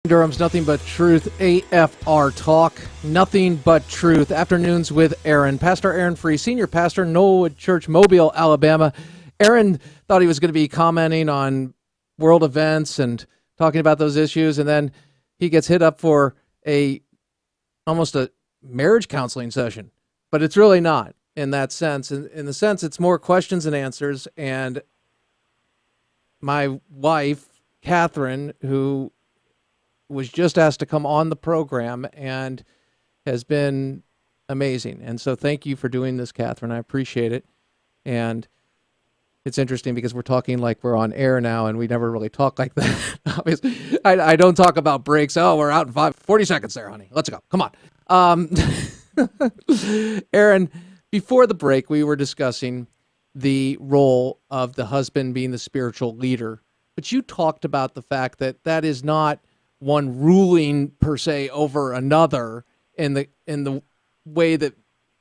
Durham's Nothing But Truth, AFR Talk, Nothing But Truth, Afternoons with Aaron. Pastor Aaron Fruh, Senior Pastor, Knollwood Church, Mobile, Alabama. Aaron thought he was going to be commenting on world events and talking about those issues, and then he gets hit up for almost a marriage counseling session. But it's really not in that sense. In the sense, it's more questions and answers, and my wife, Catherine, who was just asked to come on the program and has been amazing. And so thank you for doing this, Catherine. I appreciate it. And it's interesting because we're talking like we're on air now, and we never really talk like that. Obviously, I don't talk about breaks. Oh, we're out in 40 seconds there, honey. Let's go. Come on. Aaron, before the break, we were discussing the role of the husband being the spiritual leader. But you talked about the fact that that is not one ruling per se over another in the way that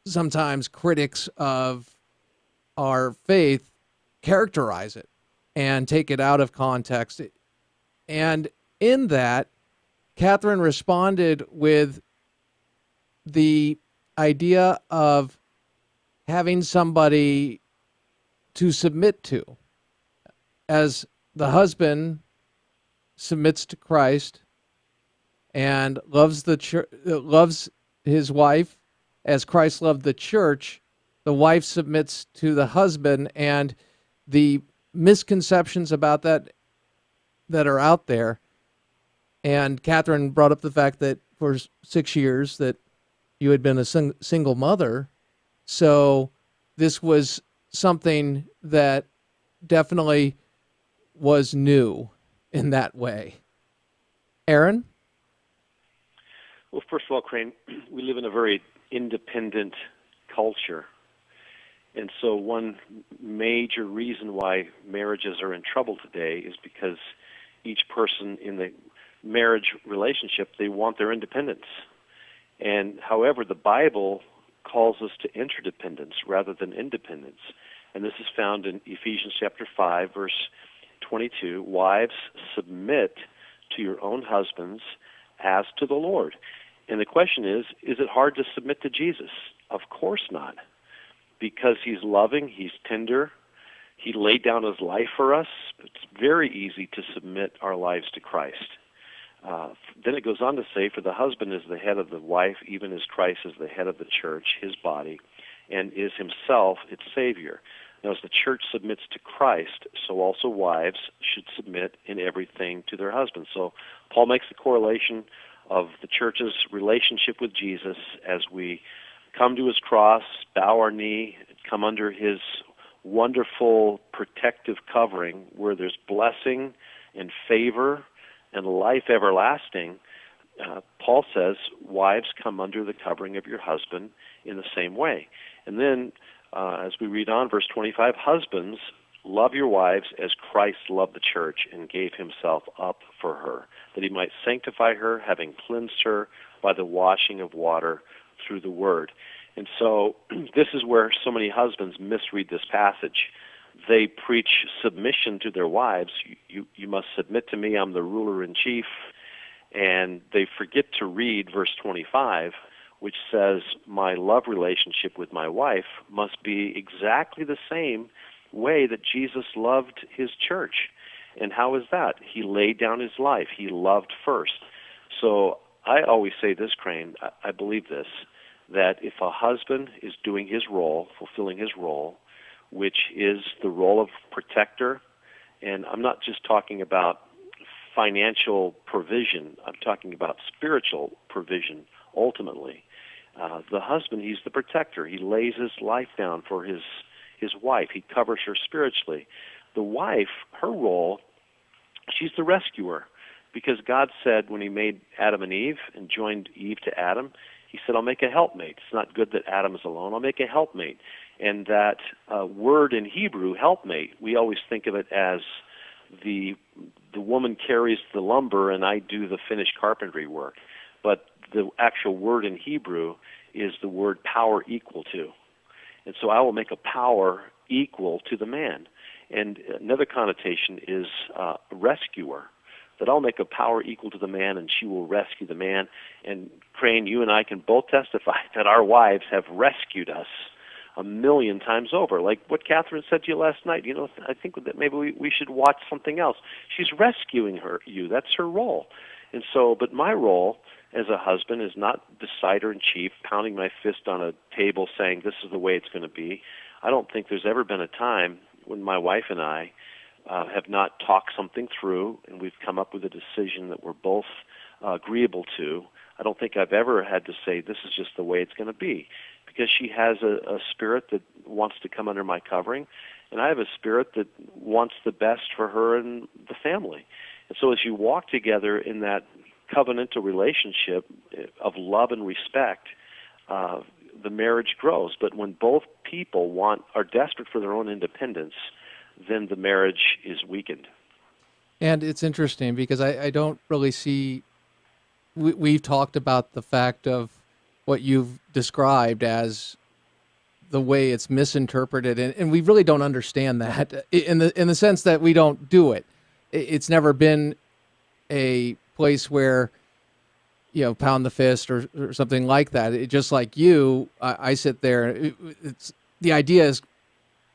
sometimes critics of our faith characterize it and take it out of context. And in that, Catherine responded with the idea of having somebody to submit to, as the husband submits to Christ and loves loves his wife as Christ loved the church. The wife submits to the husband, and the misconceptions about that are out there. And Catherine brought up the fact that for 6 years that you had been a single mother, so this was something that definitely was new in that way. Aaron? Well, first of all, Crane, we live in a very independent culture. And so one major reason why marriages are in trouble today is because each person in the marriage relationship, they want their independence. And however, the Bible calls us to interdependence rather than independence. And this is found in Ephesians chapter 5, verse 22. Wives, submit to your own husbands as to the Lord. And the question is it hard to submit to Jesus? Of course not. Because he's loving, he's tender, he laid down his life for us. It's very easy to submit our lives to Christ. Then it goes on to say, for the husband is the head of the wife, even as Christ is the head of the church, his body, and is himself its Savior. Now, as the church submits to Christ, so also wives should submit in everything to their husbands. So Paul makes the correlation of the church's relationship with Jesus as we come to his cross, bow our knee, come under his wonderful protective covering where there's blessing and favor and life everlasting. Paul says, wives, come under the covering of your husband in the same way. And then, as we read on, verse 25, husbands, love your wives as Christ loved the church and gave himself up for her, that he might sanctify her, having cleansed her by the washing of water through the word. And so this is where so many husbands misread this passage. They preach submission to their wives. You must submit to me, I'm the ruler in chief. And they forget to read verse 25, which says, my love relationship with my wife must be exactly the same way that Jesus loved his church. And how is that? He laid down his life. He loved first. So I always say this, Crane, I believe this, that if a husband is doing his role, fulfilling his role, which is the role of protector, and I'm not just talking about financial provision, I'm talking about spiritual provision ultimately. The husband, he's the protector. He lays his life down for his wife. He covers her spiritually. The wife, her role, she's the rescuer, because God said when he made Adam and Eve and joined Eve to Adam, he said, I'll make a helpmate. It's not good that Adam is alone. I'll make a helpmate. And that word in Hebrew, helpmate, we always think of it as the woman carries the lumber and I do the finished carpentry work. But the actual word in Hebrew is the word power equal to. And so I will make a power equal to the man. And another connotation is rescuer. that I'll make a power equal to the man, and she will rescue the man. And Crane, you and I can both testify that our wives have rescued us a million times over. Like what Katharine said to you last night, I think that maybe we should watch something else. She's rescuing you. That's her role. And so, but my role as a husband is not decider-in-chief, pounding my fist on a table saying this is the way it's going to be. I don't think there's ever been a time when my wife and I have not talked something through and we've come up with a decision that we're both agreeable to. I don't think I've ever had to say this is just the way it's going to be, because she has a spirit that wants to come under my covering, and I have a spirit that wants the best for her and the family. And so as you walk together in that covenantal relationship of love and respect, the marriage grows. But when both people are desperate for their own independence, then the marriage is weakened. And it's interesting because I don't really see, we've talked about the fact of what you've described as the way it's misinterpreted, and we really don't understand that in the sense that we don't do it. It's never been a place where, pound the fist or something like that. Just like you, I sit there. The idea is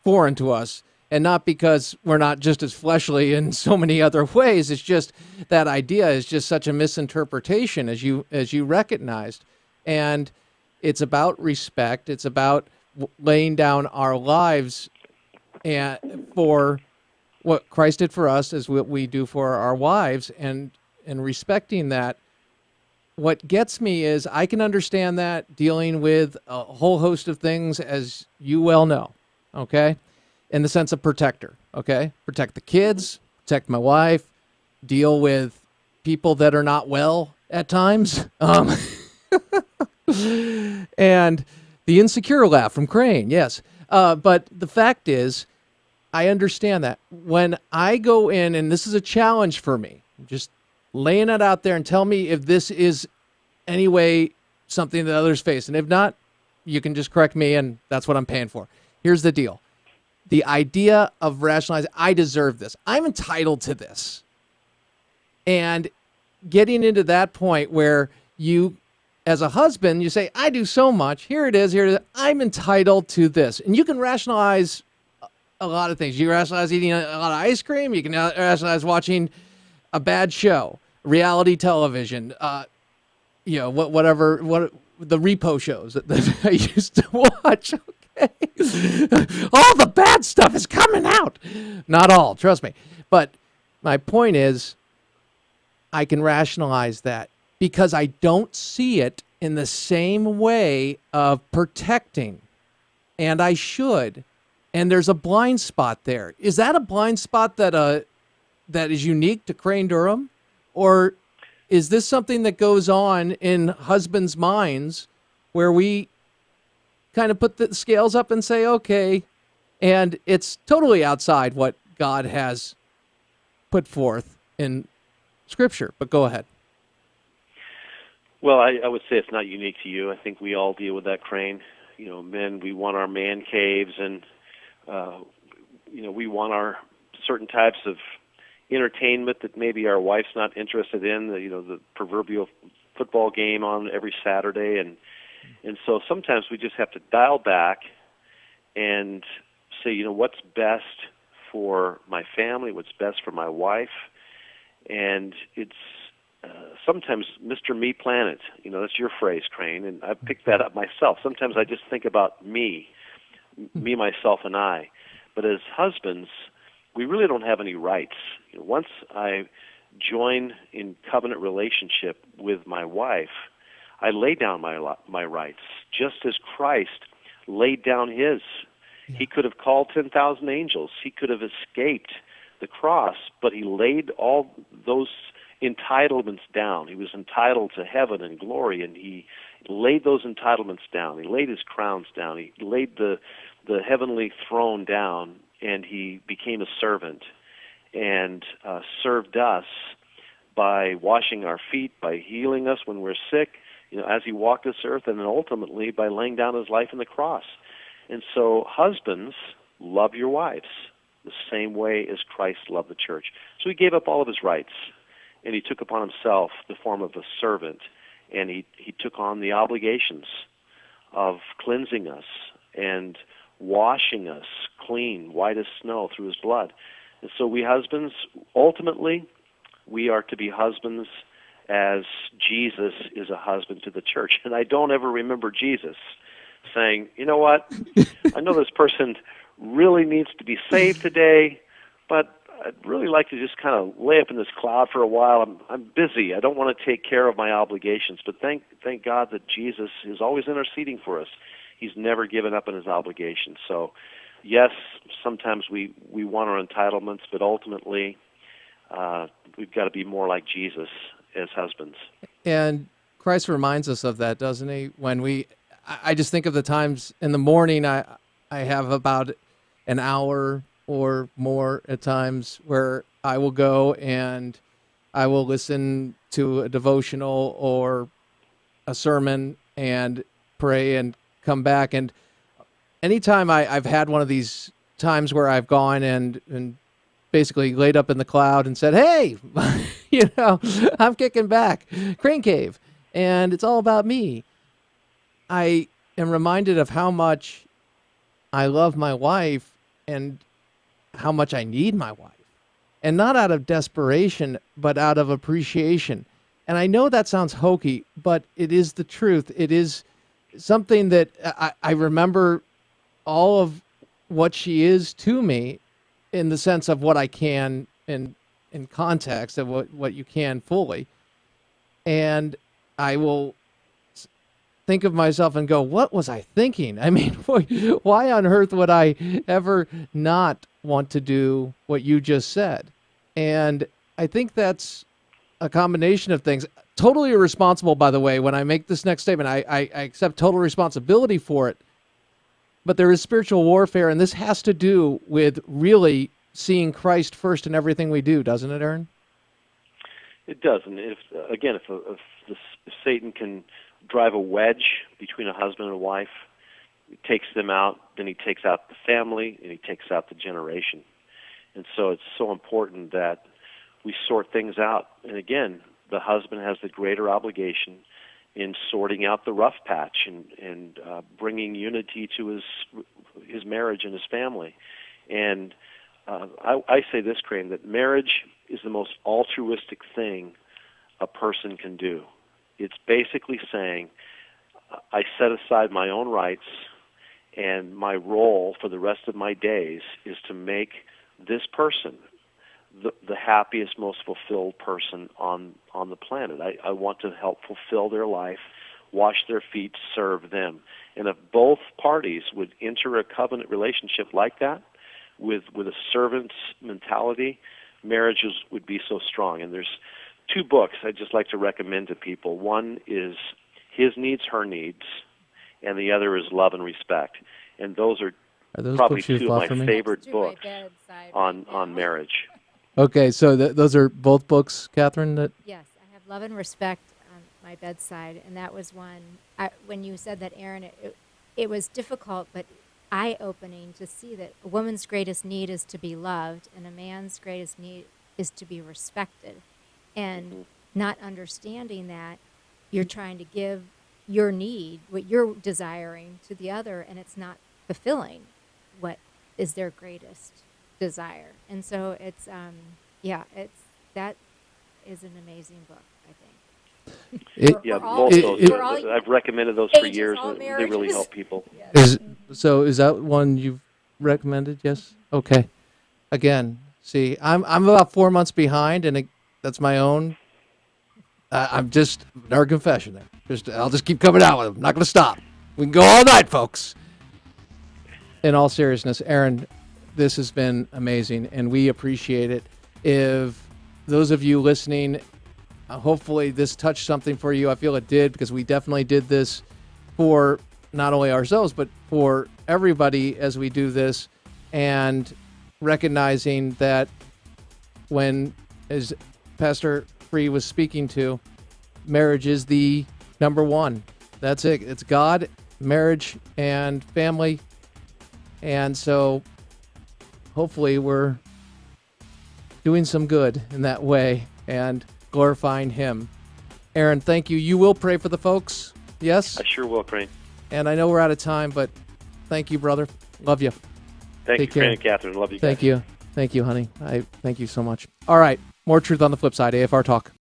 foreign to us, and not because we're not just as fleshly in so many other ways. It's just that idea is just such a misinterpretation, as you recognized, and it's about respect. It's about laying down our lives and for what Christ did for us is what we do for our wives, and respecting that. What gets me is I can understand that dealing with a whole host of things, as you well know, okay, in the sense of protector, okay? Protect the kids, protect my wife, deal with people that are not well at times, and the insecure laugh from Crane, yes. But the fact is, I understand that. When I go in, and this is a challenge for me, just laying it out there and tell me if this is any way something that others face. And if not, you can just correct me, and that's what I'm paying for. Here's the deal. The idea of rationalizing, I deserve this. I'm entitled to this. And getting into that point where you, as a husband, you say, I do so much. Here it is. I'm entitled to this. And you can rationalize a lot of things. You rationalize eating a lot of ice cream. You can rationalize watching a bad show, reality television, whatever the repo shows that I used to watch. Okay, all the bad stuff is coming out. Not all, trust me. But my point is, I can rationalize that because I don't see it in the same way of protecting, and I should. And there's a blind spot there. Is that a blind spot that is unique to Crane Durham, or is this something that goes on in husbands' minds where we kind of put the scales up and say, okay, and it's totally outside what God has put forth in Scripture? But go ahead. Well, I would say it's not unique to you. I think we all deal with that, Crane. Men, we want our man caves, and we want our certain types of entertainment that maybe our wife's not interested in. The proverbial football game on every Saturday, and so sometimes we just have to dial back and say, what's best for my family, what's best for my wife, and it's sometimes Mr. Me Planet. That's your phrase, Crane, and I picked that up myself. Sometimes I just think about me, myself, and I. But as husbands, we really don't have any rights. Once I join in covenant relationship with my wife, I lay down my rights, just as Christ laid down his. Yeah. He could have called 10,000 angels. He could have escaped the cross, but he laid all those entitlements down. He was entitled to heaven and glory, and he laid those entitlements down. He laid his crowns down. He laid the heavenly throne down, and he became a servant and served us by washing our feet, by healing us when we're sick, as he walked this earth, and then ultimately by laying down his life on the cross. And so husbands, love your wives the same way as Christ loved the church. So he gave up all of his rights, and he took upon himself the form of a servant, and he took on the obligations of cleansing us and washing us clean, white as snow, through his blood. And so we husbands, ultimately, we are to be husbands as Jesus is a husband to the church. And I don't ever remember Jesus saying, you know what, I know this person really needs to be saved today, but I'd really like to just kind of lay up in this cloud for a while. I'm busy. I don't want to take care of my obligations. But thank God that Jesus is always interceding for us. He's never given up on his obligations. So, yes, sometimes we want our entitlements, but ultimately we've got to be more like Jesus as husbands. And Christ reminds us of that, doesn't he? When I just think of the times in the morning, I have about an hour or more at times where I will go and I will listen to a devotional or a sermon and pray and come back. And anytime I've had one of these times where I've gone and basically laid up in the cloud and said, hey, I'm kicking back, Crane Cave, and it's all about me. I am reminded of how much I love my wife and how much I need my wife. And not out of desperation, but out of appreciation. And I know that sounds hokey, but it is the truth. It is something that I remember all of what she is to me in the sense of what I can in context of what you can fully. And I will think of myself and go, what was I thinking? I mean, why on earth would I ever not want to do what you just said? And I think that's a combination of things. Totally irresponsible, by the way, when I make this next statement. I accept total responsibility for it. But there is spiritual warfare, and this has to do with really seeing Christ first in everything we do, doesn't it, Aaron? It does. And if Satan can drive a wedge between a husband and a wife, he takes them out, then he takes out the family, and he takes out the generation. And so it's so important that we sort things out. And again, the husband has the greater obligation in sorting out the rough patch and bringing unity to his marriage and his family. And I say this, Crane, that marriage is the most altruistic thing a person can do. It's basically saying, I set aside my own rights, and my role for the rest of my days is to make this person the happiest, most fulfilled person on the planet. I want to help fulfill their life, wash their feet, serve them. And if both parties would enter a covenant relationship like that, with a servant's mentality, marriages would be so strong. And there's two books I'd just like to recommend to people. One is His Needs, Her Needs, and the other is Love and Respect. And those are probably two of my favorite books on marriage. Okay, so those are both books, Katharine? Yes, I have Love and Respect on my bedside, and that was one. When you said that, Aaron, it was difficult, but eye-opening to see that a woman's greatest need is to be loved, and a man's greatest need is to be respected. And not understanding that, you're trying to give your need, what you're desiring, to the other, and it's not fulfilling what is their greatest desire. And so it's that is an amazing book, I think. I've recommended those for years, and they really help people. Yes. Is that one you've recommended? Yes. Okay. Again, see, I'm about 4 months behind, and that's my own. I'm just our confession there. I'll just keep coming out with them. I'm not going to stop. We can go all night, folks. In all seriousness, Aaron, this has been amazing, and we appreciate it. If those of you listening, hopefully this touched something for you. I feel it did, because we definitely did this for not only ourselves, but for everybody as we do this, and recognizing that when, as Pastor Fruh was speaking to, marriage is the number one. That's it. It's God, marriage, and family. And so hopefully we're doing some good in that way. And glorifying him. Aaron, thank you. You will pray for the folks, yes? I sure will, Crane. And I know we're out of time, but thank you, brother. Love you. Thank Take you, care. Crane and Katharine. Love you guys. Thank you. Thank you, honey. Thank you so much. All right. More truth on the flip side. AFR Talk.